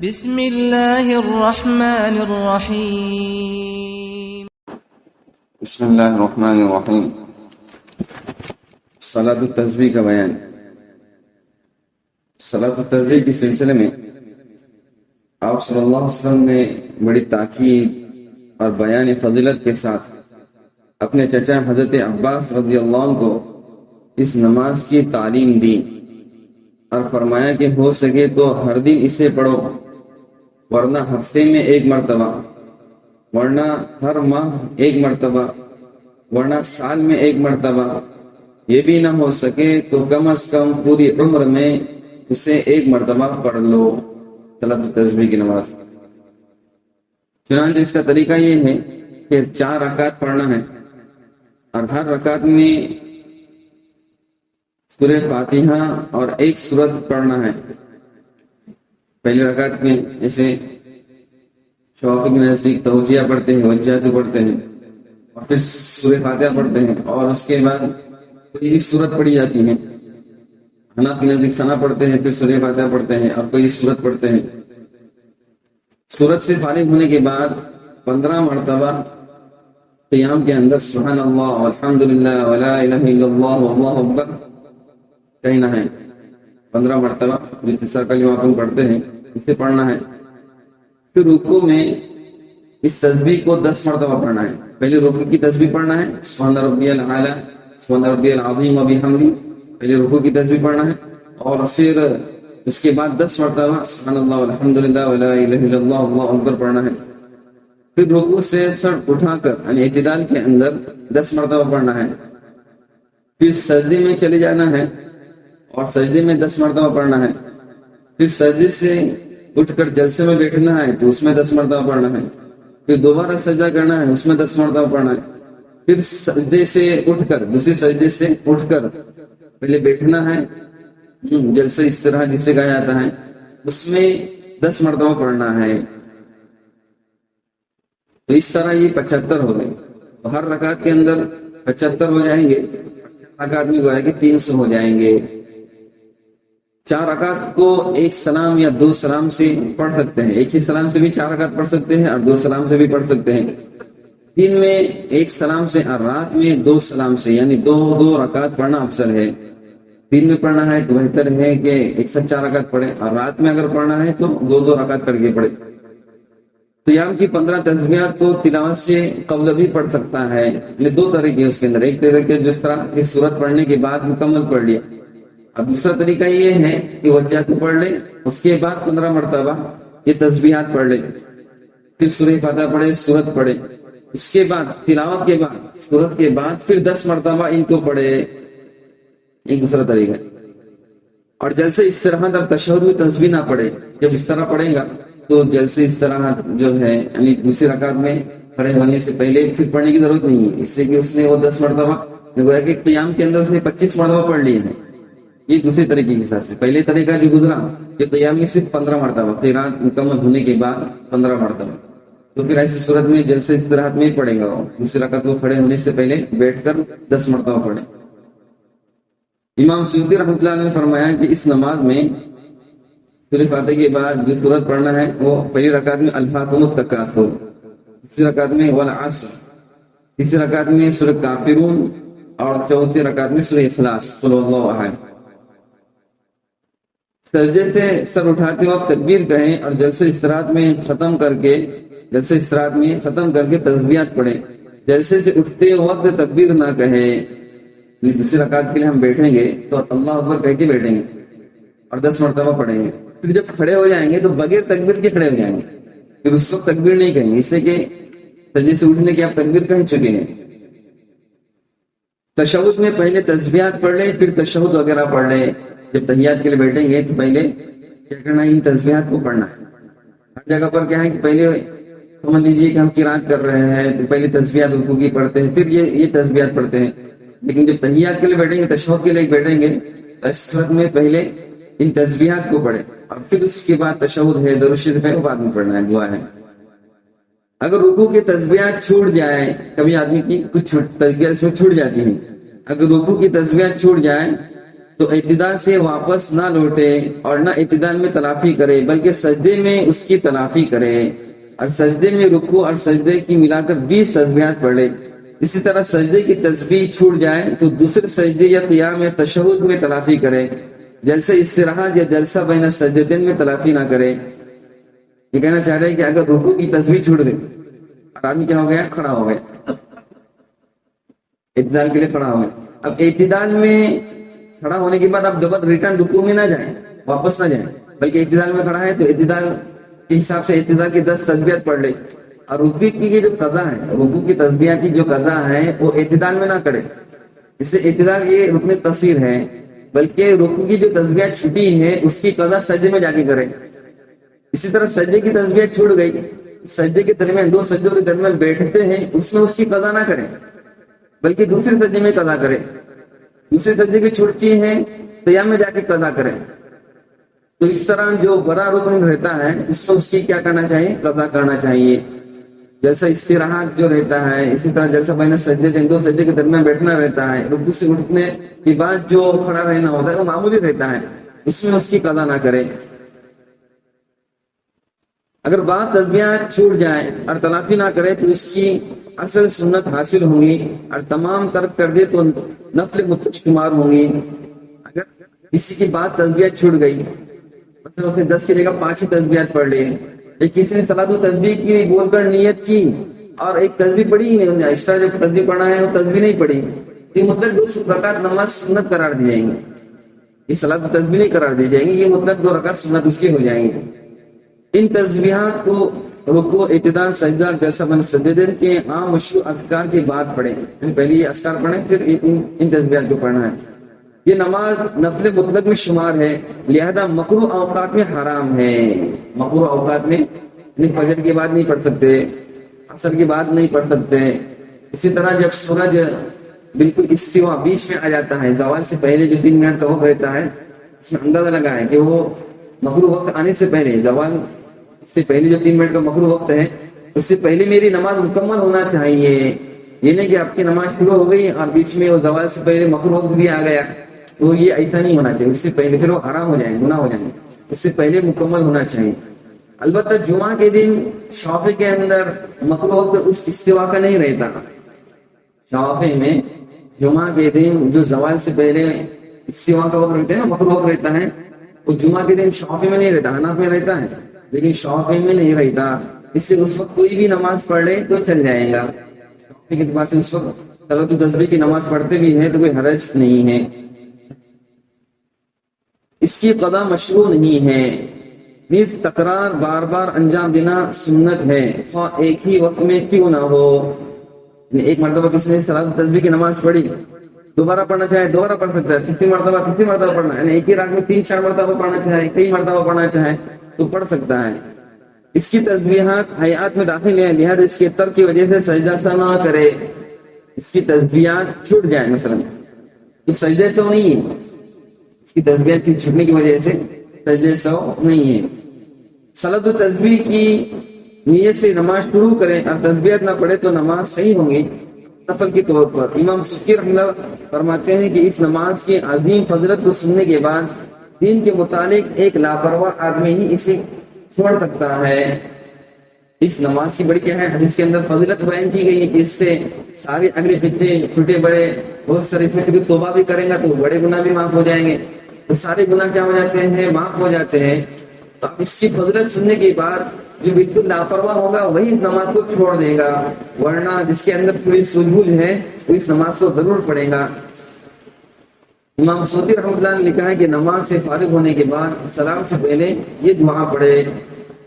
بسم اللہ الرحمن الرحیم بسم اللہ الرحمن الرحیم صلاۃ التسبیح کا بیان۔ صلاۃ التسبیح کے سلسلے میں آپ صلی اللہ علیہ وسلم نے بڑی تاکید اور بیان فضیلت کے ساتھ اپنے چچا حضرت عباس رضی اللہ عنہ کو اس نماز کی تعلیم دی اور فرمایا کہ ہو سکے تو ہر دن اسے پڑھو، ورنہ ہفتے میں ایک مرتبہ، ورنہ ہر ماہ ایک مرتبہ، ورنہ سال میں ایک مرتبہ، یہ بھی نہ ہو سکے تو کم از کم پوری عمر میں اسے ایک مرتبہ پڑھ لو صلاۃ التسبیح کی نماز۔ چنانچہ اس کا طریقہ یہ ہے کہ 4 رکعت پڑھنا ہے اور ہر رکعت میں سورہ فاتحہ اور ایک سورت پڑھنا ہے۔ پہلی رکعت میں اسے شوق کے نزدیک توجیہ پڑھتے ہیں، وجہت پڑھتے ہیں، اور پھر سورہ فاتحہ پڑھتے ہیں، اور اس کے بعد کوئی بھی سورت پڑھی جاتی ہے۔ حناف کے نزدیک ثنا پڑھتے ہیں، پھر سورہ فاتحہ پڑھتے ہیں اور کوئی سورت پڑھتے ہیں۔ سورت سے فارغ ہونے کے بعد 15 مرتبہ قیام کے اندر سبحان اللہ والحمدللہ ولا الہ الا اللہ واللہ اکبر کہنا ہے۔ 15 مرتبہ جو تیسرا کلمہ اپن پڑھتے ہیں اسے پڑھنا ہے۔ پھر رکوع میں اس تسبیح کو 10 مرتبہ پڑھنا ہے۔ پہلے رکوع کی تسبیح پڑھنا ہے، سبحان ربی الاعلی سبحان ربی العظیم وبحمدہ، پہلے رکوع کی تسبیح پڑھنا ہے، اور پھر اس کے بعد 10 مرتبہ سبحان اللہ والحمدللہ ولا الہ الا اللہ واللہ اکبر پڑھنا ہے۔ پھر رکوع سے سر اٹھا کر یعنی اعتدال کے اندر 10 مرتبہ پڑھنا ہے۔ پھر سجدے میں چلے جانا ہے اور سجدے میں 10 مرتبہ پڑھنا ہے۔ پھر سجدے سے اٹھ کر جلسے میں بیٹھنا ہے تو اس میں 10 مرتبہ پڑھنا ہے۔ پھر دوبارہ سجدہ کرنا ہے، اس میں 10 مرتبہ پڑھنا ہے۔ پھر سجدے سے اٹھ کر دوسرے سجدے سے اٹھ کر پہلے بیٹھنا ہے، جلسہ استراحہ جسے کہا جاتا ہے، اس میں 10 مرتبہ پڑھنا ہے۔ تو اس طرح یہ 75 ہو گئے۔ تو ہر رکعت کے اندر 75 ہو جائیں گے، رکعت میں گویا کہ 300 ہو جائیں گے۔ 4 رکعت کو ایک سلام یا 2 سلام سے پڑھ سکتے ہیں، ایک ہی سلام سے بھی 4 رکعت پڑھ سکتے ہیں اور 2 سلام سے بھی پڑھ سکتے ہیں۔ دن میں ایک سلام سے اور رات میں 2 سلام سے، یعنی 2 رکعت پڑھنا افضل ہے۔ دن میں پڑھنا ہے تو بہتر ہے کہ ایک ساتھ 4 رکعت پڑھے، اور رات میں اگر پڑھنا ہے تو 2 رکعت کر کے پڑھے۔ قیام کی 15 تسبیحات کو تلاوت سے قبل بھی پڑھ سکتا ہے، یعنی 2 طریقے اس کے اندر۔ ایک طریقے جس طرح اس سورت پڑھنے کے بعد مکمل پڑھ لیا، اور دوسرا طریقہ یہ ہے کہ وجہ کو پڑھ لے، اس کے بعد 15 مرتبہ یہ تسبیحات پڑھ لے، پھر سورہ فاتحہ پڑھے، سورت پڑھے، اس کے بعد تلاوت کے بعد سورت کے بعد پھر 10 مرتبہ ان کو پڑھے، ایک دوسرا طریقہ ہے۔ اور جلسے استراحت اور تشہد میں تسبیح نہ پڑھے۔ جب اس طرح پڑھے گا تو جلسے استراحت جو ہے یعنی دوسری رکعت میں کھڑے ہونے سے پہلے پھر پڑھنے کی ضرورت نہیں ہے، اس لیے کہ اس نے وہ 10 مرتبہ گویا کہ قیام کے اندر اس نے 25 مرتبہ پڑھ لیے ہیں۔ یہ دوسرے طریقے کے حساب سے پہلے طریقہ جو گزرا کہ قیام میں صرف 15 مرتبہ، قرات مکمل ہونے کے بعد 15 مرتبہ، تو پھر ایسی صورت میں جلسے استراحت میں ہی پڑھے گا، وہ دوسری رکعت کو کھڑے ہونے سے پہلے بیٹھ کر 10 مرتبہ پڑھے۔ امام سیوطی رحمۃ اللہ علیہ نے فرمایا کہ اس نماز میں سورہ فاتحہ کے بعد جو سورت پڑھنا ہے وہ پہلی رکعت میں الہاکم التکاثر، دوسری رکعت میں والعصر، تیسری رکعت میں سورہ کافرون، اور چوتھی رکعت میں سورہ اخلاص قل اللہ احد۔ سجدے سے سر اٹھاتے وقت تکبیر کہیں اور جلسے استراحت میں ختم کر کے تسبیحات پڑھیں۔ جلسے سے اٹھتے وقت تکبیر نہ کہیں، دوسری رکعت کے لیے ہم بیٹھیں گے تو اللہ اکبر کہہ کے بیٹھیں گے اور 10 مرتبہ پڑھیں گے۔ پھر جب کھڑے ہو جائیں گے تو بغیر تکبیر کے کھڑے ہو جائیں گے، پھر اس وقت تکبیر نہیں کہیں گے، اس لیے کہ سجدے سے اٹھنے کے آپ تکبیر کہہ چکے ہیں۔ تشہد میں پہلے تسبیحات پڑھ لیں، پھر تشہد وغیرہ پڑھ لیں۔ جب تحیات کے لیے بیٹھیں گے تو پہلے کیا کرنا ہے، ان تسبیحات کو پڑھنا ہے۔ ہر جگہ پر کیا ہے کہ پہلے سمجھ لیجیے کہ ہم قرات کر رہے ہیں تو پہلے تسبیحات رکوع کی پڑھتے ہیں، پھر یہ تسبیحات پڑھتے ہیں، لیکن جب تحیات کے لیے بیٹھیں گے، تشہد کے لیے بیٹھیں گے، اس وقت میں پہلے ان تسبیحات کو پڑھیں اور پھر اس کے بعد تشہد ہے، درود شریف ہے، وہ بعد میں پڑھنا ہے، دعا ہے۔ اگر رکوع کی تسبیحات چھوٹ جائے، کبھی آدمی کی کچھ تسبیحات اس میں چھوٹ جاتی ہیں، اگر رکوع کی تسبیحات چھوٹ جائے تو اعتدال سے واپس نہ لوٹے اور نہ اعتدال میں تلافی کرے، بلکہ سجدے میں اس کی تلافی کرے، اور سجدے میں رکوع اور سجدے کی ملا کر 20 تسبیحات پڑھ لے۔ اسی طرح سجدے کی تسبیح چھوٹ جائے تو دوسرے سجدے یا قیام یا تشہد میں تلافی کرے، جلسہ استراحت یا جلسہ بین السجدتین میں تلافی نہ کرے۔ یہ کہنا چاہ رہے ہیں کہ اگر رکوع کی تسبیح چھوٹ گئی اور آدمی کیا ہو گیا؟ کھڑا ہو گیا، اعتدال کے لیے کھڑا ہو گیا۔ اب اعتدال میں کھڑا ہونے کے بعد آپ دوبارہ ریٹرن رکوع میں نہ جائیں، واپس نہ جائیں، بلکہ اعتدال میں کھڑا ہے تو اعتدال کے حساب سے اعتدال کی 10 تسبیحات پڑھ لے، اور رکوع کی جو قضا ہے، رکوع کی تسبیحات کی جو قضا ہے وہ اعتدال میں نہ کرے۔ اس سے اعتدال یہ رکن قصیر ہے، بلکہ رکوع کی جو تسبیحات چھٹی ہے اس کی قضا سجدے میں جا کے کرے۔ اسی طرح سجدے کی تسبیحات چھوٹ گئی، سجدے کے درمیان 2 سجدوں کے درمیان بیٹھتے ہیں، اس میں اس کی قضا نہ کریں، بلکہ دوسرے سجدے میں قضا کرے۔ دوسرے سجدے کی چھوٹتی ہے قیام میں جا کے قضا کرے۔ تو اس طرح جو بڑا رکن رہتا ہے اس کو اس کی کیا کرنا چاہیے؟ قضا کرنا چاہیے۔ جلسہ استراحت جو رہتا ہے، اسی طرح جلسہ بین سجدے 2 سجدے کے درمیان بیٹھنا رہتا ہے، رکوع سے اٹھنے کے بعد جو کھڑا رہنا ہوتا ہے وہ معمولی رہتا ہے، اس میں اس کی قضا نہ کرے۔ اگر بعض تسبیحات چھوٹ جائیں اور تلافی نہ کرے تو اس کی اصل سنت حاصل ہوں گی، اور تمام ترک کر دے تو نفل مطلق شمار ہوں گی۔ اگر کسی کی بعض تسبیحات چھوٹ گئی، مثلا اس نے 10 کی جگہ 5 ہی تسبیحات پڑھ لی، ایک کسی نے صلاۃ و تسبیح کی بول کر نیت کی اور ایک تسبیح پڑھی ہی نہیں، ایکسٹرا جو تسبیح پڑھنا ہے وہ تسبیح نہیں پڑھی، یہ مطلق 2 رکعت نماز سنت قرار دی جائیں گی، یہ صلاۃ و تسبیح نہیں قرار دی جائیں گی، یہ مطلق 2 رکعت سنت اس کی ہو جائیں گی۔ ان تسبیحات کو رکوع، اعتدال، سجدہ، جلسہ بین السجدتین کے عام مشروع اذکار کے بعد پڑھیں، پہلے یہ اذکار پڑھیں پھر ان تسبیحات کو پڑھنا ہے۔ یہ نماز نفل مطلق میں شمار ہے، لہذا مکروہ اوقات میں حرام ہے۔ مکروہ اوقات میں فجر کے بعد نہیں پڑھ سکتے، عصر کے بعد نہیں پڑھ سکتے۔ اسی طرح جب سورج بالکل استوا بیچ میں آ جاتا ہے، زوال سے پہلے جو 3 منٹ کا وقت رہتا ہے، اس میں اندازہ لگا ہے کہ وہ مکروہ وقت آنے سے پہلے، زوال سے پہلے جو 3 منٹ کا مکروہ وقت ہے اس سے پہلے میری نماز مکمل ہونا چاہیے۔ یہ نہیں کہ آپ کی نماز شروع ہو گئی اور بیچ میں وہ زوال سے پہلے مکروہ وقت بھی آ گیا، تو یہ ایسا نہیں ہونا چاہیے، اس سے پہلے پھر وہ حرام ہو جائیں، گناہ ہو جائیں، اس سے پہلے مکمل ہونا چاہیے۔ البتہ جمعہ کے دن شافعی کے اندر مکروہ وقت اس استوا کا نہیں رہتا۔ شافعی میں جمعہ کے دن جو زوال سے پہلے استوا کا وقت رہتا ہے نا، مکروہ وقت رہتا ہے، وہ جمعہ کے دن شافعی میں نہیں رہتا، حنف میں رہتا ہے، لیکن شافعی میں نہیں رہتا، اس لیے اس وقت کوئی بھی نماز پڑھ لے تو چل جائے گا۔ شافعی کے اعتبار سے اس وقت صلاۃ التسبیح کی نماز پڑھتے بھی ہیں تو کوئی حرج نہیں ہے، اس کی قضا مشروع نہیں ہے۔ نیز تکرار بار بار انجام دینا سنت ہے، خواہ ایک ہی وقت میں کیوں نہ ہو۔ ایک مرتبہ کسی نے صلاۃ التسبیح کی نماز پڑھی، دوبارہ پڑھنا چاہے دوبارہ پڑھ سکتا ہے، تیسری مرتبہ پڑھنا، یعنی ایک ہی رات میں 3-4 مرتبہ پڑھنا چاہے، کئی مرتبہ پڑھنا چاہے تو پڑھ سکتا ہے۔ اس کی تسبیحات حیات میں داخل ہیں، لہذا اس کے ترک کی وجہ سے سجدہ سہو نہ کرے۔ اس کی تسبیحات چھوٹ جائے مثلا تو سجدہ سہو نہیں ہے، اس کی تسبیحات کی چھوٹنے کی وجہ سے سجدہ سہو نہیں ہے۔ صلاۃ التسبیح کی نیت سے نماز شروع کریں اور تسبیحات نہ پڑھے تو نماز صحیح ہوں گی نفل کے طور پر۔ امام سبکی رحمہ اللہ فرماتے ہیں کہ اس نماز کی عظیم فضیلت کو سننے کے بعد دین کے متعلق ایک لاپرواہ آدمی ہی اسے چھوڑ سکتا ہے۔ اس نماز کی بڑی کیا ہے، حدیث کے اندر فضیلت بیان کی گئی ہے کہ اس سے سارے اگلے پیچھے چھوٹے بڑے بہت سارے، اس میں کبھی توبہ بھی کریں گا تو بڑے گناہ بھی معاف ہو جائیں گے، تو سارے گناہ کیا ہو جاتے ہیں، معاف ہو جاتے ہیں۔ تو اس کی فضیلت سننے کے بعد جو بالکل لاپرواہ ہوگا وہی اس نماز کو چھوڑ دے گا، ورنہ جس کے اندر تھوڑی سلجھل ہے وہ اس نماز کو ضرور پڑھے گا۔ امام سعودی رحمۃ اللہ نے لکھا ہے کہ نماز سے فارغ ہونے کے بعد سلام سے پہلے یہ دعا پڑھے،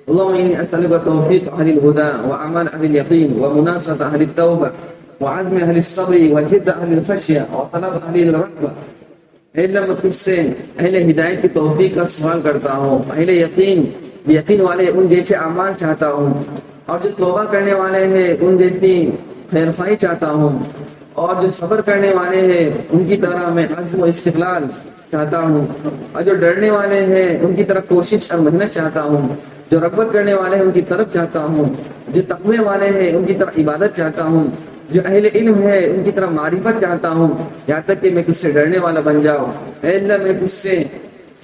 اللهم انی اسألک توفیق اہل الہدی وعمل اہل الیقین ومناصرۃ اہل التوبہ وعزم اہل الصبر وجد اہل الخشیہ وطلب اہل الرغبہ۔ اے اللہ میں تجھ سے اہل ہدایت کی توفیق کا سوال کرتا ہوں، اہل یقین والے ان جیسے اعمال چاہتا ہوں، اور جو توبہ کرنے والے ہیں ان جیسی خیر خواہی چاہتا ہوں، اور جو صبر کرنے والے ہیں ان کی طرح میں عزم و استقلال چاہتا ہوں، اور جو ڈرنے والے ہیں ان کی طرف کوشش اور محنت چاہتا ہوں، جو رغبت کرنے والے ہیں ان کی طرف چاہتا ہوں، جو تقوی والے ہیں ان کی طرف عبادت چاہتا ہوں، جو اہل علم ہے ان کی طرف معرفت چاہتا ہوں، یہاں تک کہ میں تجھ سے ڈرنے والا بن جاؤں۔ اے اللہ میں تجھ سے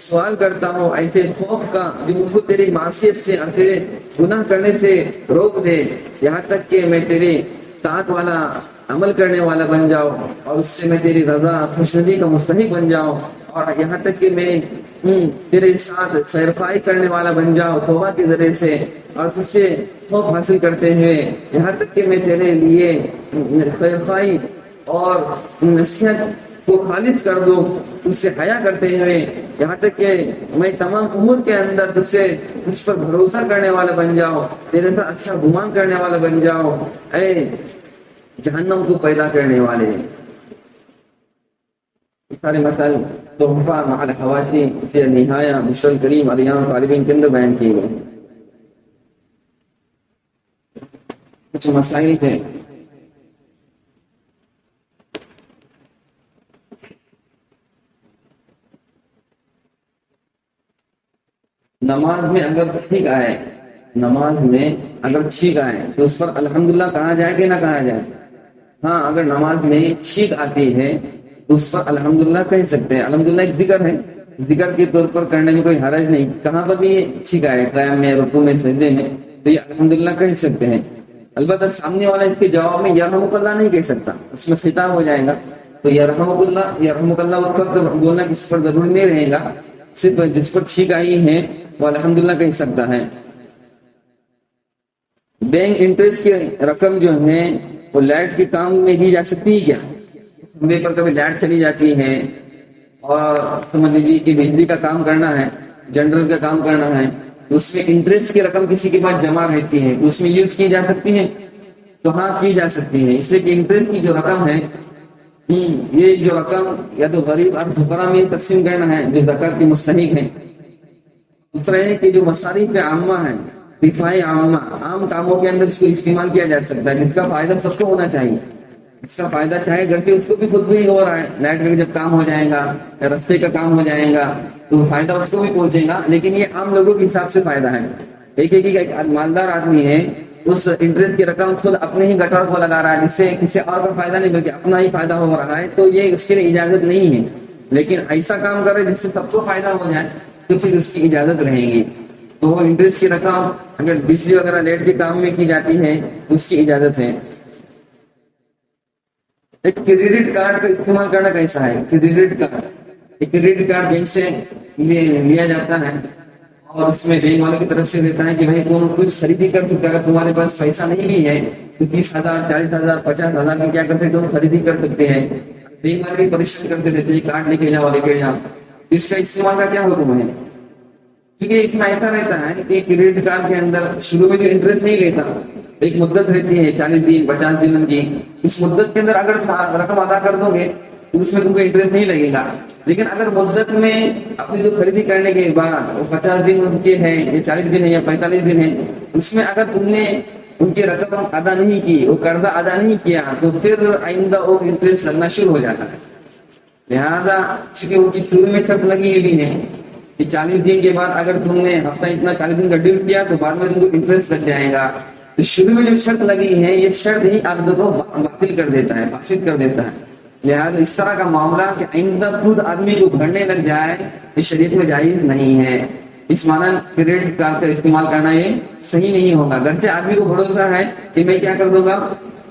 سوال کرتا ہوں ایسے خوف کا جو مجھ کو تیری معصیت سے اور تیرے گناہ کرنے سے روک دے، یہاں تک کہ میں تیرے طاعت والا عمل کرنے والا بن جاؤں اور اس سے میں تیری رضا خوشنودی کا مستحق بن جاؤں، اور یہاں تک کہ میں تیرے ساتھ خیرخواہی کرنے والا بن جاؤں توبہ کے ذریعے سے، اور تجھ سے خوف حاصل کرتے ہوئے یہاں تک کہ میں تیرے لیے خیرخواہی اور نصیحت کو خالص کر دوں، اس سے حیا کرتے ہوئے یہاں تک کہ میں تمام امور کے اندر تجھ پر بھروسہ کرنے والا بن جاؤں، تیرے ساتھ اچھا گمان کرنے والا بن جاؤں۔ اے جہنم کو پیدا کرنے والے، سارے مسائل تحفہ مع الحواشی سے نہایہ مشل کریم علیان طالبین کے اندر بیان کیے گئے۔ کچھ مسائل تھے نماز میں اگر چھینک آئے، نماز میں اگر چھینک آئے تو اس پر الحمدللہ کہا جائے کہ نہ کہا جائے؟ ہاں، اگر نماز میں چھینک آتی ہے تو اس پر الحمدللہ کہہ سکتے ہیں۔ الحمدللہ ایک ذکر ہے، ذکر کے طور پر کرنے میں کوئی حرج نہیں۔ کہاں پر بھی یہ چھینک آئے، قیام میں، رکوع میں، سجدے میں، تو یہ الحمدللہ کہہ سکتے ہیں۔ البتہ سامنے والا اس کے جواب میں یرحمک اللہ نہیں کہہ سکتا، اس میں خطاب ہو جائے گا، تو یرحمک اللہ اس پر بولنا کس پر ضروری نہیں رہے گا، صرف جس پر چھینک آئی ہے وہ الحمدللہ کہہ سکتا ہے۔ بینک انٹرسٹ کی رقم جو ہے وہ لائٹ کے کام میں دی جا سکتی ہے کیا؟ کمرے پر کبھی لائٹ چلی جاتی ہے اور سمجھ لیجیے کہ بجلی کا کام کرنا ہے، جنرل کا کام کرنا ہے، تو اس میں انٹرسٹ کی رقم کسی کے پاس جمع رہتی ہے تو اس میں یوز کی جا سکتی ہے؟ تو ہاں کی جا سکتی ہے، اس لیے کہ انٹرسٹ کی جو رقم ہے یہ جو رقم یا تو غریب اور فقراء میں تقسیم کرنا ہے جو زکات کے مستحق ہیں۔ دوسرا ہے کہ جو مصارف عامہ ہیں، دفاعی عامہ، عام کاموں کے اندر اس کو استعمال کیا جا سکتا ہے، جس کا فائدہ سب کو ہونا چاہیے، اس کا فائدہ چاہے گھر کے اس کو بھی خود بھی ہو رہا ہے، لائٹ کا جب کام ہو جائے گا یا رستے کا کام ہو جائے گا تو فائدہ اس کو بھی پہنچے گا، لیکن یہ عام لوگوں کے حساب سے فائدہ ہے۔ ایک مالدار آدمی ہے، اس انٹرسٹ کی رقم خود اپنے ہی گٹر کو لگا رہا ہے، جس سے کسی اور کا فائدہ نہیں بلکہ اپنا ہی فائدہ ہو رہا ہے، تو یہ اس کے لیے اجازت نہیں ہے۔ لیکن ایسا کام کرے جس سے سب کو فائدہ ہو جائے تو پھر اس کی اجازت رہے گی۔ تو وہ انٹرسٹ کی رقم اگر بجلی وغیرہ لائٹ کے کام میں کی جاتی ہے تو اس کی اجازت ہے۔ ایک کریڈٹ کارڈ کا استعمال کرنا کیسا ہے؟ کریڈٹ کارڈ بینک سے لیا جاتا ہے اور اس میں بینک والوں کی طرف سے دیتا ہے کہ بھائی تم کچھ خریدی کر سکتے، اگر تمہارے پاس پیسہ نہیں بھی ہے تو 30,000 40,000 50,000 کی کیا کر سکتے ہو، خریدی کر سکتے ہیں۔ بینک والے بھی پریشان کرتے دیتے ہیں کارڈ لے کے جاؤ۔ اس کا استعمال کا کیا حکم ہے؟ کیونکہ اس میں ایسا رہتا ہے کہ کریڈٹ کارڈ کے اندر شروع میں جو انٹرسٹ نہیں لیتا، ایک مدت رہتی ہے 40 دن 50 دن کی، اس مدت کے اندر اگر رقم ادا کر دو گے تو اس میں تم کو انٹرسٹ نہیں لگے گا۔ لیکن اگر مدت میں اپنی جو خریدی کرنے کے بعد وہ 50 دن کے ہیں یا 40 دن ہے یا 45 دن ہے، اس میں اگر تم نے ان کی رقم ادا نہیں کی، وہ قرضہ ادا نہیں کیا، تو پھر آئندہ وہ انٹرسٹ لگنا شروع ہو جاتا ہے۔ لہذا چونکہ ان کی شروع میں شرط لگی ہوئی ہے کہ 40 دن کے بعد اگر تم نے ہفتہ اتنا 40 دن کا ڈیل کیا تو بعد میں تم کو انٹرسٹ لگ جائے گا، تو شروع میں جو شرط لگی ہے یہ شرط ہی آپ کو باطل کر دیتا ہے، فاسد کر دیتا ہے۔ لہٰذا اس طرح کا معاملہ کہ آئندہ خود آدمی کو بھرنے لگ جائے یہ شریعت میں جائز نہیں ہے۔ اس معنی کریڈٹ کارڈ کا استعمال کرنا یہ صحیح نہیں ہوگا۔ گرچہ آدمی کو بھروسہ ہے کہ میں کیا کر دوں گا،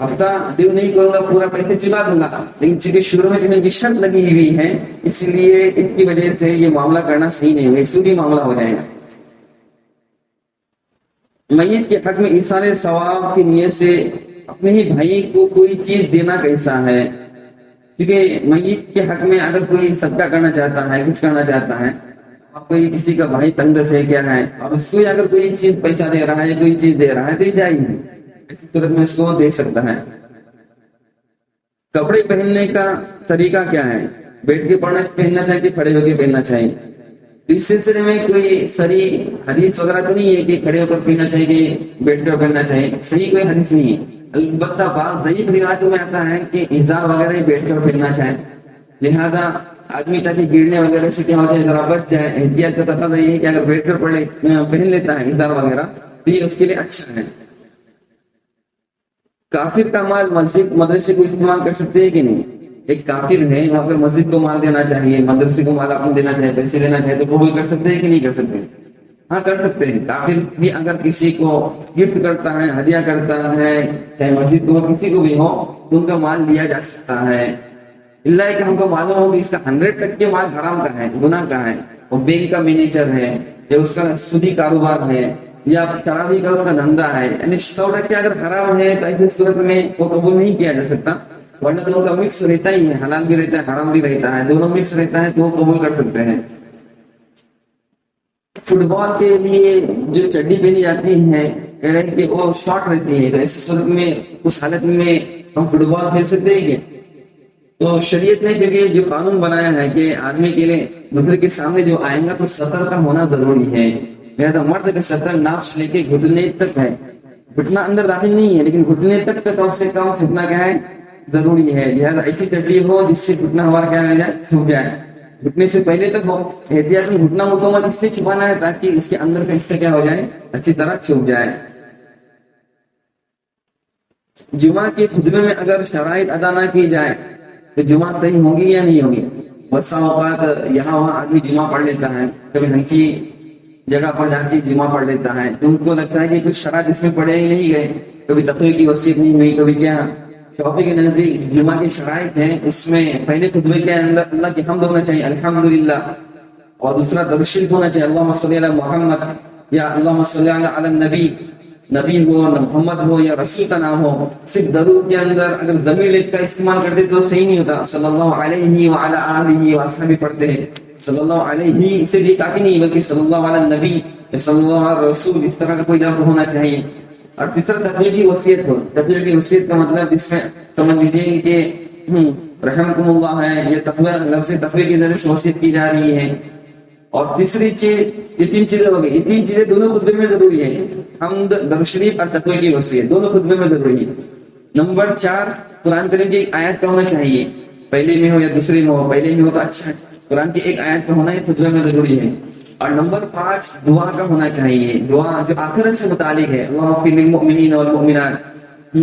ہفتہ ڈیو نہیں کروں گا، پورا پیسے چکا دوں گا، لیکن چونکہ شروع میں جو شرط لگی ہوئی ہے اس لیے اس کی وجہ سے یہ معاملہ کرنا صحیح نہیں ہوگا، سودی معاملہ ہو جائے گا۔ میت کے حق میں ایصال ثواب کی نیت سے اپنے ہی بھائی کو کوئی چیز دینا کیسا ہے؟ کیونکہ میت کے حق میں اگر کوئی صدقہ کرنا چاہتا ہے، کچھ کرنا چاہتا ہے، اور کوئی کسی کا بھائی تنگ دست ہے کیا ہے اور اس کو اگر کوئی چیز پیسہ دے رہا ہے، کوئی چیز دے رہا ہے تو یہ جائز ہے، ایسی صورت میں اس کو دے سکتا ہے۔ کپڑے پہننے کا طریقہ کیا ہے؟ بیٹھ کے پہننا چاہیے کہ کھڑے ہو کے پہننا چاہیے؟ اس سلسلے میں کوئی صریح حدیث وغیرہ تو نہیں ہے کہ کھڑے ہو کر پہننا چاہیے کہ بیٹھ کر پہننا چاہیے، صحیح کوئی حدیث نہیں ہے۔ البتہ بعض ضعیف روایتوں میں آتا ہے کہ ازار وغیرہ ہی بیٹھ کر پہننا چاہیے، لہذا آدمی تاکہ گرنے وغیرہ سے کیا ہو جائے ذرا بچ جائے، احتیاط کا تقاضا یہ ہے کہ اگر بیٹھ کر پہن لیتا ہے ازار وغیرہ تو یہ اس کے لیے اچھا ہے۔ کافر کا مال مسجد مدرسے کو استعمال کر سکتے ہیں کہ نہیں؟ ایک کافر ہے وہ اگر مسجد کو مال دینا چاہیے، مدرسے کو مال اپنا دینا چاہیے، پیسے لینا چاہے تو قبول کر سکتے ہیں کہ نہیں کر سکتے؟ ہاں کر سکتے ہیں. کافر بھی اگر کسی کو گفٹ کرتا ہے، ہدیہ کرتا ہے، چاہے مسجد کو کسی کو بھی ہو، تو ان کا مال لیا جا سکتا ہے. اللہ کہ ہم کو معلوم ہو کہ اس کا 100% مال حرام کا ہے، گناہ کا ہے، وہ بینک کا مینیجر ہے یا اس کا سودی کاروبار ہے یا شرابی کا اس کا دھندا ہے، یعنی 100% اگر حرام ہے تو ایسی صورت میں وہ قبول نہیں کیا جا سکتا. ورنہ تو ان کا مکس رہتا ہی ہے، حلال بھی رہتا ہے حرام بھی رہتا ہے، دونوں مکس رہتا ہے تو وہ قبول کر سکتے ہیں. فٹ بال کے لیے جو چڈی پہنی جاتی ہے کہہ رہے ہیں کہ وہ شارٹ رہتی ہے، تو ایسی صورت میں اس حالت میں ہم فٹ بال کھیل سکتے ہیں کہ؟ تو شریعت نے جو قانون بنایا ہے کہ آدمی کے لیے دوسرے کے سامنے جو آئے گا تو سطر کا ہونا ضروری ہے. لہٰذا مرد کا سطر ناف سے لے کے گھٹنے تک ہے، گھٹنا اندر داخل نہیں ہے لیکن گھٹنے تک کا کم سے کم چھپنا کیا ہے ضروری ہے. لہٰذا ایسی چڈی ہو جس سے گھٹنا ہمارا کیا ہو جائے چھپ جائے، گھٹنے سے پہلے تک ہو. احتیاط میں گھٹنا مکمل اس سے چھپانا ہے تاکہ اس کے اندر کا حصہ کیا ہو جائے اچھی طرح چھپ جائے. جمعہ کے خطبے میں اگر شرائط ادا نہ کی جائے تو جمعہ صحیح ہوگی یا نہیں ہوگی؟ بسا اوقات یہاں وہاں آدمی جمعہ پڑھ لیتا ہے، کبھی ہنچی جگہ پر جا کے جمعہ پڑھ لیتا ہے تو ان کو لگتا ہے کہ کچھ شرائط اس میں پڑھے ہی نہیں گئے، کبھی تقوی کی وصیت نہیں ہوئی، کبھی کیا. شافعی کے نزدیک جمعہ کی شرائط ہیں، اس میں پہلے خطبے کے اندر اللہ کی حمد ہونا چاہیے الحمدللہ، اور دوسرا درود شریف ہونا چاہیے اللہم صلی علی محمد یا اللہم صلی علی النبی. نبی ہو محمد ہو یا رسول کا نام ہو، صرف درود کے اندر اگر ضمیر کا استعمال کرتے تو صحیح نہیں ہوتا. صلی اللہ علیہ وعلی آلہ وصحبہ پڑھتے ہیں، صلی اللہ علیہ سے بھی کافی نہیں بلکہ صلی اللہ علی النبی یا صلی اللہ علی رسول، اس طرح کا کوئی لفظ ہونا چاہیے. اور تیسرا تقوی کی وصیت ہو. تقوی کی وصیت کا مطلب اس میں سمجھ لیجیے کہ رحمکم اللہ ہے، یہ تقوی لفظ تقوی کے ذریعے سے وصیت کی جا رہی ہے. اور تیسری چیز، یہ تین چیزیں ہو گئی، یہ تین چیزیں دونوں خطبے میں ضروری ہے، حمد، درود شریف اور تقوی کی وصیت دونوں خطبے میں ضروری ہے. نمبر 4 قرآن کریم کی ایک آیت کا ہونا چاہیے، پہلے میں ہو یا دوسرے میں ہو، پہلے میں ہو تو اچھا ہے، قرآن کی ایک آیت کا ہونا یہ خطبے میں ضروری ہے. اور نمبر 5 دعا کا ہونا چاہیے، دعا جو آخرت سے متعلق ہے، اللہم اغفر للمؤمنین والمؤمنات،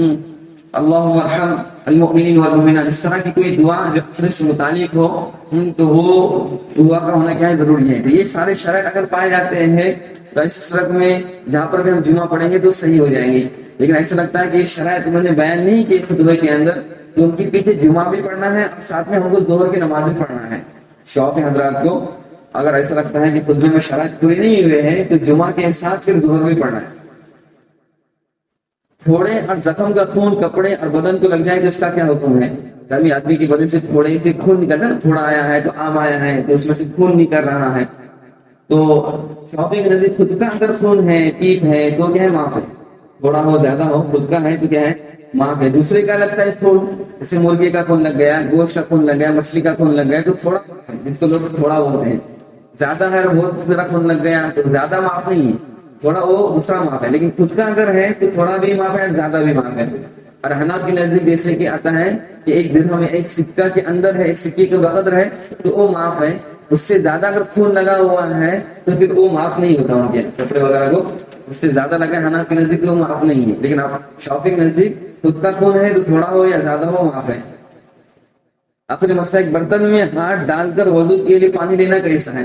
اللہم ارحم المؤمنین والمؤمنات، اس طرح کی کوئی دعا جو آخرت سے متعلق ہو تو وہ دعا کا ہونا کیا ہے ضروری ہے. تو یہ سارے شرائط اگر پائے جاتے ہیں تو ایسی صورت میں جہاں پر بھی ہم جمعہ پڑھیں گے تو صحیح ہو جائیں گے. لیکن ایسا لگتا ہے کہ یہ شرائط انہوں نے بیان نہیں کی خطبے کے اندر، تو ان کے پیچھے جمعہ بھی پڑھنا ہے اور ساتھ میں ہم کو ظہر کی نماز بھی پڑھنا ہے. شوق حضرات کو اگر ایسا لگتا ہے کہ خطبے میں شرائط پوری نہیں ہوئے ہیں تو جمعہ کے ساتھ پھر ظہر بھی پڑھنا ہے. پھوڑے اور زخم کا خون کپڑے اور بدن کو لگ جائے تو اس کا کیا حکم ہے؟ کبھی آدمی کے بدن سے پھوڑے سے خون نکلتا ہے، تھوڑا آیا ہے تو عام آیا ہے تو اس میں سے خون نکل رہا ہے، تو شافعی کے نزدیک خود کا اگر خون ہے پیپ ہے تو کیا ہے معاف ہے، تھوڑا ہو زیادہ ہو خود کا ہے تو کیا ہے معاف ہے. دوسرے کا لگتا ہے خون، جیسے مرغے کا خون لگ گیا، گوشت کا خون لگ گیا، مچھلی کا خون لگ گیا تو تھوڑا، جس کو لوگ تھوڑا بولتے ہیں. زیادہ ہے بہت طرح خون لگ گیا تو زیادہ معاف نہیں ہے، تھوڑا وہ دوسرا معاف ہے. لیکن خود کا اگر ہے تو تھوڑا بھی معاف ہے زیادہ بھی معاف ہے. اور حناف کے نزدیک جیسے کہ آتا ہے کہ ایک درہم میں ایک سکہ کے اندر ہے، ایک سکے کا قدر ہے تو وہ معاف ہے. اس سے زیادہ اگر خون لگا ہوا ہے تو پھر وہ معاف نہیں ہوتا، ان کے کپڑے وغیرہ کو اس سے زیادہ لگا ہے حناف کے نزدیک تو وہ معاف نہیں ہے. لیکن آپ شافعی کے نزدیک خود کا خون ہے تو تھوڑا ہو یا زیادہ ہو معاف ہے. آخری مسئلہ، ایک برتن میں ہاتھ ڈال کر وضو کے لیے پانی لینا کیسا ہے؟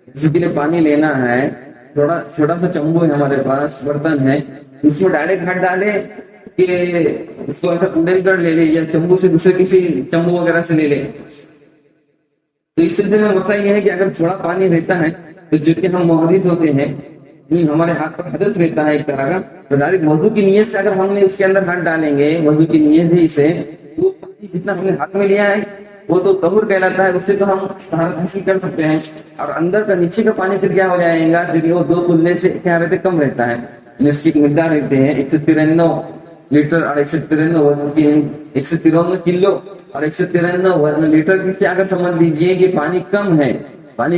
کسی کے لیے پانی لینا ہے، تھوڑا چھوٹا سا چمبو ہے ہمارے پاس، برتن ہے، اس میں ڈائریکٹ ہاتھ ڈالے کہ اس کو ایسا کندل کر لے لے یا چمبو سے دوسرے کسی چمبو وغیرہ سے لے لے. تو اس سلسلے میں مسئلہ یہ ہے کہ اگر تھوڑا پانی رہتا ہے تو جو کہ ہم محدث ہوتے ہیں، ہمارے ہاتھ پر حدث رہتا ہے ایک طرح کا، تو ڈائریکٹ وضو کی نیت سے اگر ہم نے اس کے اندر ہاتھ ڈالیں گے وضو کی نیت ہی سے، وہ پانی جتنا ہم نے ہاتھ میں لیا ہے وہ تو طہور کہلاتا ہے، اس سے تو ہم طہارت حاصل کر سکتے ہیں. اور اندر کا نیچے کا پانی پھر کیا ہو جائے گا، جو کہ وہ 2 کلے سے کیا رہتے کم رہتا ہے. اس کی مقدار رہتے ہیں 193 لیٹر اور 193 کلو اور 193 لیٹر کی سے اگر سمجھ لیجیے کہ پانی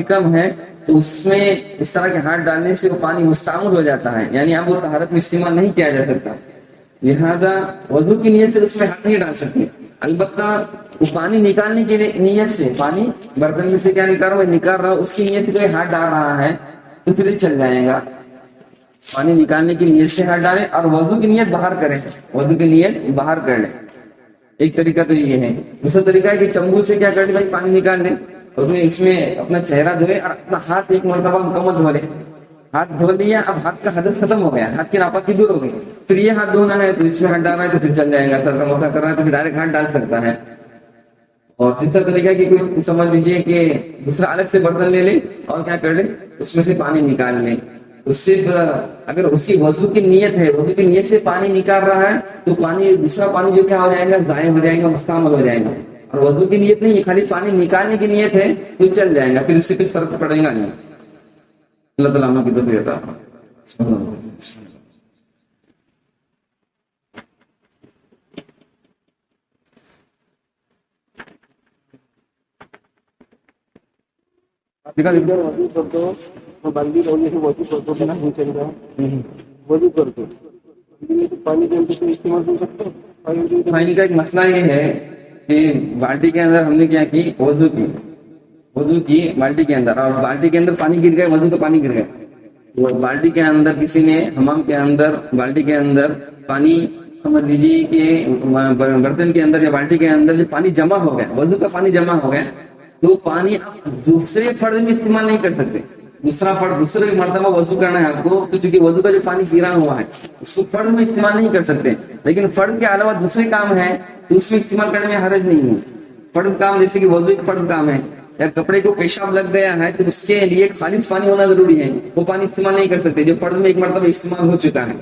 کم ہے تو اس میں اس طرح کے ہاتھ ڈالنے سے وہ پانی مستعمل ہو جاتا ہے، یعنی اب وہ طہارت میں استعمال نہیں کیا جا سکتا. لہذا وضو کی نیت سے اس میں ہاتھ نہیں ڈال سکتے. البتہ وہ پانی نکالنے کی نیت سے، پانی برتن میں سے کیا نکال رہا ہوں، اس کی نیت سے کوئی ہاتھ ڈال رہا ہے تو پھر چل جائے گا. پانی نکالنے کی نیت سے ہاتھ ڈالیں اور وضو کی نیت باہر کریں، وضو کی نیت باہر کر لیں. ایک طریقہ تو یہ ہے. دوسرا طریقہ ہے کہ چمبو سے کیا کریں بھائی پانی نکال لیں، اس میں اپنا چہرہ دھوئے اور اپنا ہاتھ ایک مرتبہ مکمل دھو لیں. ہاتھ دھو لیا، اب ہاتھ کا حدث ختم ہو گیا، ہاتھ کی ناپاکی دور ہو گئی. پھر یہ ہاتھ دھونا ہے تو اس میں ہاتھ ڈال رہا ہے تو پھر چل جائے گا. سر کا مسا کر رہا ہے تو پھر ڈائریکٹ ہاتھ ڈال سکتا ہے. اور تیسرا طریقہ کہ کوئی سمجھ لیجیے کہ دوسرا الگ سے برتن لے لیں اور کیا کر لیں اس میں سے پانی نکال لیں. اس سے اگر اس کی وضو کی نیت ہے، وضو کی نیت سے پانی نکال رہا ہے تو پانی دوسرا پانی جو کیا ہو جائے گا، ضائع ہو جائے گا، مستعمل ہو جائے گا. اور وضو کی نیت نہیں، خالی پانی نکالنے کی نیت ہے تو چل جائے گا، پھر اس سے کچھ فرق پڑے گا نہیں. اللہ تعالیٰ ہم کی توفیق عطا فرمائے. وضو کرتے ہو بندی ہونے سے وضو کرتے ہو نہیں چل رہا وضو کرتے پانی کے اندر استعمال کر سکتے ہو. پانی کا ایک مسئلہ یہ ہے کہ بالٹی کے اندر ہم نے کیا کی، وضو کی بالٹی کے اندر، اور بالٹی کے اندر پانی گر گئے، وضو کا پانی گر گئے. بالٹی کے اندر کسی نے حمام کے اندر بالٹی کے اندر پانی سمجھ لیجیے کہ برتن کے اندر یا بالٹی کے اندر جو پانی جمع ہو گیا، وضو کا پانی جمع ہو گیا، تو پانی آپ دوسرے فرض میں استعمال نہیں کر سکتے. دوسرا فرض دوسرے مرتبہ وضو کرنا ہے آپ کو، تو چونکہ وضو کا جو پانی گرا ہوا ہے اس کو فرض میں استعمال نہیں کر سکتے. لیکن فرض کے علاوہ دوسرے کام ہے تو اس میں استعمال کرنے میں حرج نہیں ہے. فرض کام جیسے کہ وضو ایک فرض کام ہے، یا کپڑے کو پیشاب لگ گیا ہے تو اس کے لیے خالص پانی ہونا ضروری ہے، وہ پانی استعمال نہیں کر سکتے جو فرض میں ایک مرتبہ استعمال ہو چکا ہے.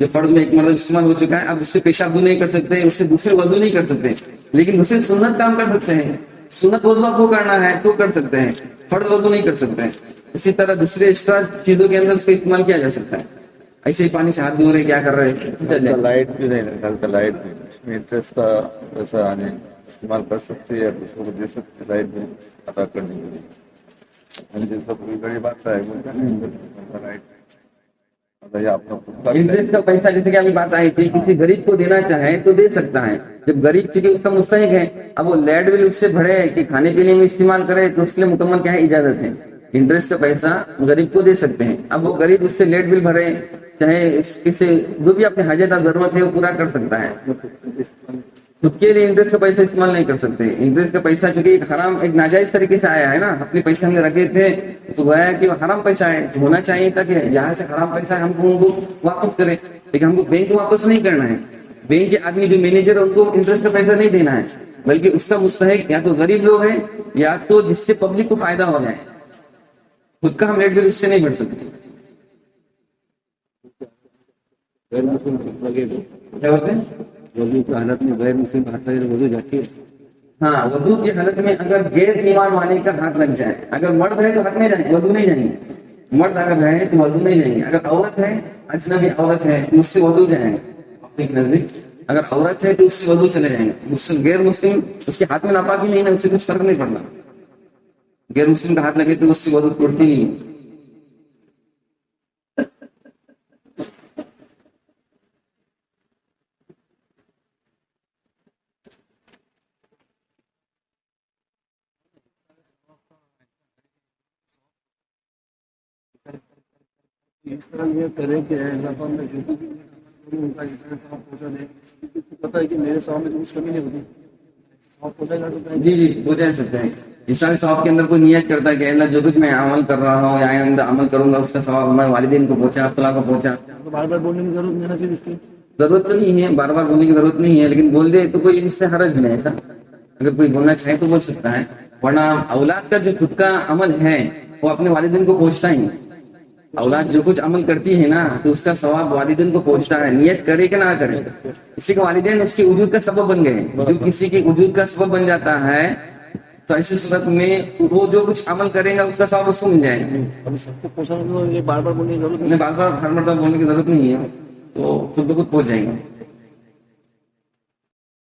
جو فرض میں ایک مرتبہ استعمال ہو چکا ہے اب اس سے پیشاب نہیں کر سکتے، اس سے دوسرے وضو نہیں کر سکتے. لیکن دوسرے سنت کام کر سکتے ہیں. سنت وضو آپ کو کرنا ہے تو کر سکتے ہیں، فرض وضو نہیں کر سکتے ہیں. اسی طرح دوسرے ایکسٹرا چیزوں کے اندر اس کا استعمال کیا جا سکتا ہے. ایسے ہی پانی سے ہاتھ دھو رہے، کیا کر رہے، لائٹ بھی نہیں نکلتا، لائٹ بھی انٹرسٹ کا پیسہ آنے استعمال کر سکتے یا دوسروں کو دے سکتے لائٹ بھی ادا کرنے کے لیے. جیسا کوئی بڑی بات ہے لائٹ انٹرسٹ کا پیسہ جیسے کہ ابھی بات آئی تھی، کسی غریب کو دینا چاہے تو دے سکتا ہے. جب غریب چونکہ اس کا مستحق ہے، اب وہ لائٹ بل اس سے بھرے کہ کھانے پینے میں استعمال کرے تو اس کے لیے مکمل کیا ہے، اجازت ہے. انٹرسٹ کا پیسہ غریب کو دے سکتے ہیں. اب وہ غریب اس سے لائٹ بل بھرے، چاہے اس سے جو بھی اپنے حاجت اور ضرورت ہے وہ پورا کر سکتا ہے. خود کے لیے انٹرسٹ کا پیسہ استعمال نہیں کر سکتے. انٹرسٹ کا پیسہ چونکہ ایک حرام، ایک ناجائز طریقے سے آیا ہے نا، اپنے پیسے ہم نے رکھے تھے تو گویا کہ وہ حرام پیسہ ہے. ہونا چاہیے تھا کہ جہاں سے حرام پیسہ ہے ہم کو ان کو واپس کریں، لیکن ہم کو بینک کو واپس نہیں کرنا ہے. بینک کے آدمی جو مینیجر ہے ان کو انٹرسٹ کا پیسہ نہیں دینا ہے، بلکہ اس کا مستحق یا تو غریب لوگ ہیں یا تو جس سے پبلک کو فائدہ ہو جائے. خود کا ہم لیٹ بل اس سے نہیں بھر سکتے. کیا ہوتے ہیں وضو کی حالت میں غیر مسلم ہاتھ لگے وضو جاتی ہے. ہاں، وضو کی حالت میں اگر غیر ایمان والے کا ہاتھ لگ جائے، اگر مرد ہے تو ہاتھ نہیں جائیں گے، وضو نہیں جائیں گے. مرد اگر ہے تو وضو نہیں جائیں گے. اگر عورت ہے، اجنبی عورت ہے تو اس سے وضو جائیں گے. اپنے نزدیک اگر عورت ہے تو اس سے وضو چلے جائیں گے. غیر مسلم اس کے ہاتھ میں ناپاکی نہیں ہے، اس سے کچھ فرق نہیں پڑنا. غیر مسلم کا ہاتھ لگے تو اس سے وضو ٹوٹتی نہیں ہے. اس طرح یہ کرے کہ اللہ میں جو بھی ان کا اتنا ثواب پہنچا دے، پتہ ہے کہ میرے ثواب میں کچھ کمی نہیں ہوتی، ثواب پہنچا جاتا ہے. جی پہنچا سکتے ہیں. انسان ثواب کے اندر کوئی نیت کرتا ہے کہ اللہ جو کچھ میں عمل کر رہا ہوں یا آئندہ عمل کروں گا اس کا ثواب میں والدین کو پہنچا، فلاں کو پہنچا. بار بار بولنے کی ضرورت نہیں ہے. پھر اس کی ضرورت تو نہیں ہے، بار بار بولنے کی ضرورت نہیں ہے، لیکن بول دے تو کوئی اس سے حرج بھی نہیں. ایسا اگر کوئی بولنا چاہے تو بول سکتا ہے، ورنہ اولاد کا جو خود کا عمل ہے وہ اپنے والدین کو پہنچتا ہی نہیں. اولاد جو کچھ عمل کرتی ہے نا تو اس کا ثواب والدین کو پہنچتا ہے، نیت کرے کہ نہ کرے. اس لیے کہ والدین اس کے وجود کا سبب بن گئے. جو کسی کے وجود کا سبب بن جاتا ہے تو ایسی صورت میں وہ جو کچھ عمل کرے گا اس کا ثواب اس کو مل جائے گا. سب کو پہنچانا تو یہ بار بار بولنے کی ضرورت بار بار ہر مرتبہ بولنے کی ضرورت نہیں ہے، تو خود بخود پہنچ جائیں گے.